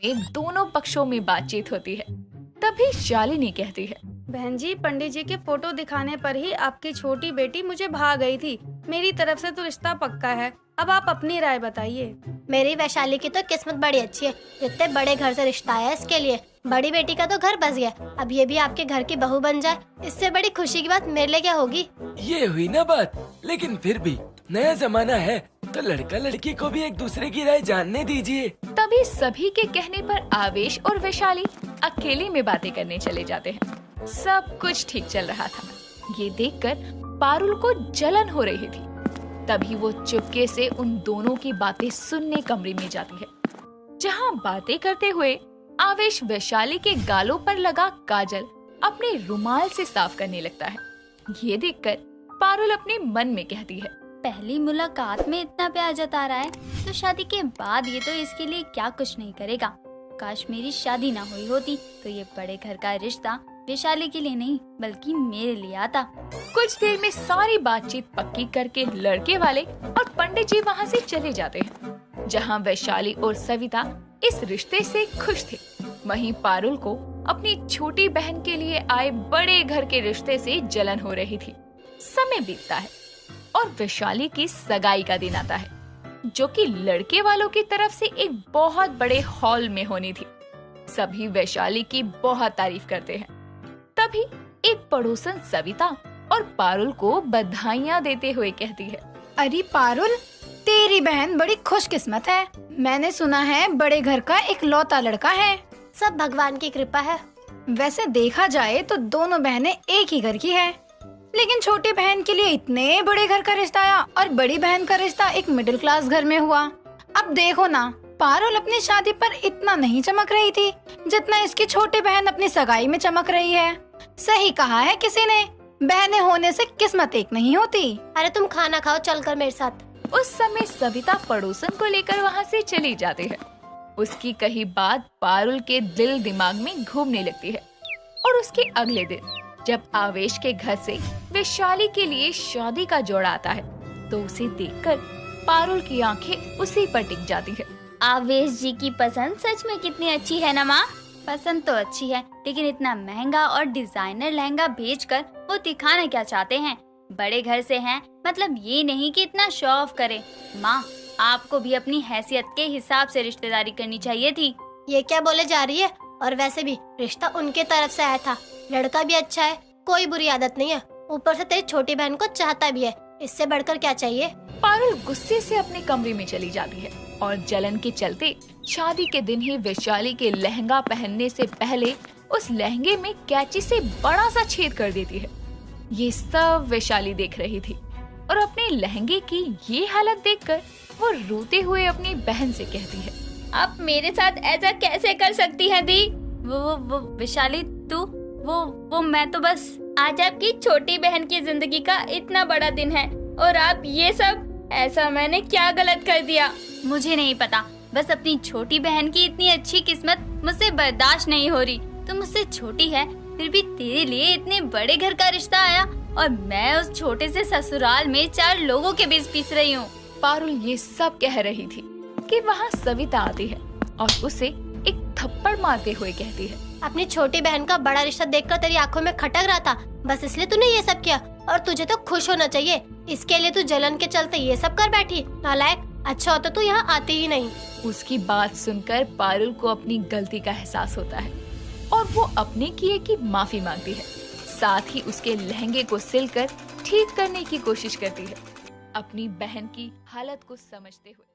एक दोनों पक्षों में बातचीत होती है। तभी शालिनी कहती है, बहन जी, पंडित जी के फोटो दिखाने पर ही आपकी छोटी बेटी मुझे भा गई थी। मेरी तरफ से तो रिश्ता पक्का है, अब आप अपनी राय बताइए। मेरी वैशाली की तो किस्मत बड़ी अच्छी है, इतने बड़े घर से रिश्ता आया इसके लिए। बड़ी बेटी का तो घर बस गया, अब ये भी आपके घर की बहू बन जाए, इससे बड़ी खुशी की बात मेरे लिए क्या होगी। ये हुई ना बात, लेकिन फिर भी नया जमाना है तो लड़का लड़की को भी एक दूसरे की राय जानने दीजिए। तभी सभी के कहने पर आवेश और वैशाली अकेले में बातें करने चले जाते हैं। सब कुछ ठीक चल रहा था। ये देखकर पारुल को जलन हो रही थी। तभी वो चुपके से उन दोनों की बातें सुनने कमरे में जाती है, जहाँ बातें करते हुए आवेश वैशाली के गालों पर लगा काजल अपने रुमाल से साफ करने लगता है। ये देखकर पारुल अपने मन में कहती है, पहली मुलाकात में इतना प्यार जता रहा है तो शादी के बाद ये तो इसके लिए क्या कुछ नहीं करेगा। काश मेरी शादी ना हुई होती तो ये बड़े घर का रिश्ता वैशाली के लिए नहीं बल्कि मेरे लिए आता। कुछ देर में सारी बातचीत पक्की करके लड़के वाले और पंडित जी वहाँ से चले जाते हैं, जहाँ वैशाली और सविता इस रिश्ते से खुश थे। वहीं पारुल को अपनी छोटी बहन के लिए आए बड़े घर के रिश्ते से जलन हो रही थी। समय बीतता है और वैशाली की सगाई का दिन आता है, जो कि लड़के वालों की तरफ से एक बहुत बड़े हॉल में होनी थी। सभी वैशाली की बहुत तारीफ करते हैं। तभी एक पड़ोसन सविता और पारुल को बधाइयाँ देते हुए कहती है, अरे पारुल, तेरी बहन बड़ी खुशकिस्मत है। मैंने सुना है बड़े घर का इकलौता लड़का है। सब भगवान की कृपा है। वैसे देखा जाए तो दोनों बहनें एक ही घर की है, लेकिन छोटी बहन के लिए इतने बड़े घर का रिश्ता आया और बड़ी बहन का रिश्ता एक मिडिल क्लास घर में हुआ। अब देखो ना, पारुल अपनी शादी पर इतना नहीं चमक रही थी जितना इसकी छोटी बहन अपनी सगाई में चमक रही है। सही कहा है किसी ने, बहनें होने से किस्मत एक नहीं होती। अरे तुम खाना खाओ चलकर मेरे साथ। उस समय सविता पड़ोसन को लेकर वहाँ से चली जाती है। उसकी कही बात पारुल के दिल दिमाग में घूमने लगती है और उसके अगले दिन जब आवेश के घर से वैशाली के लिए शादी का जोड़ा आता है तो उसे देखकर पारुल की आंखें उसी पर टिक जाती है। आवेश जी की पसंद सच में कितनी अच्छी है ना माँ। पसंद तो अच्छी है, लेकिन इतना महंगा और डिजाइनर लहंगा बेचकर वो दिखाना क्या चाहते हैं। बड़े घर से हैं, मतलब ये नहीं कि इतना शो ऑफ करे। माँ, आपको भी अपनी हैसियत के हिसाब से रिश्तेदारी करनी चाहिए थी। ये क्या बोले जा रही है? और वैसे भी रिश्ता उनके तरफ से आया था, लड़का भी अच्छा है, कोई बुरी आदत नहीं है, ऊपर से तेरी छोटी बहन को चाहता भी है, इससे बढ़कर क्या चाहिए। पारुल गुस्से से अपने कमरे में चली जाती है और जलन के चलते शादी के दिन ही वैशाली के लहंगा पहनने से पहले उस लहंगे में कैंची से बड़ा सा छेद कर देती है। ये सब वैशाली देख रही थी और अपने लहंगे की ये हालत देखकर वो रोते हुए अपनी बहन से कहती है, आप मेरे साथ ऐसा कैसे कर सकती हैं दी? वो वैशाली, तू वो मैं तो बस आज आपकी छोटी बहन की जिंदगी का इतना बड़ा दिन है और आप ये सब, ऐसा मैंने क्या गलत कर दिया? मुझे नहीं पता, बस अपनी छोटी बहन की इतनी अच्छी किस्मत मुझसे बर्दाश्त नहीं हो रही। तू मुझसे छोटी है, फिर भी तेरे लिए इतने बड़े घर का रिश्ता आया और मैं उस छोटे से ससुराल में 4 लोगों के बीच पीस रही हूँ। पारुल ये सब कह रही थी कि वहाँ सविता आती है और उसे एक थप्पड़ मारते हुए कहती है, अपनी छोटी बहन का बड़ा रिश्ता देखकर तेरी आंखों में खटक रहा था, बस इसलिए तूने ये सब किया, और तुझे तो खुश होना चाहिए। इसके लिए तू जलन के चलते ये सब कर बैठी। नालायक, अच्छा होता तू यहाँ आती ही नहीं। उसकी बात सुनकर पारुल को अपनी गलती का एहसास होता है और वो अपने किए की माफी मांगती है। साथ ही उसके लहंगे को सिलकर ठीक करने की कोशिश करती है, अपनी बहन की हालत को समझते हुए।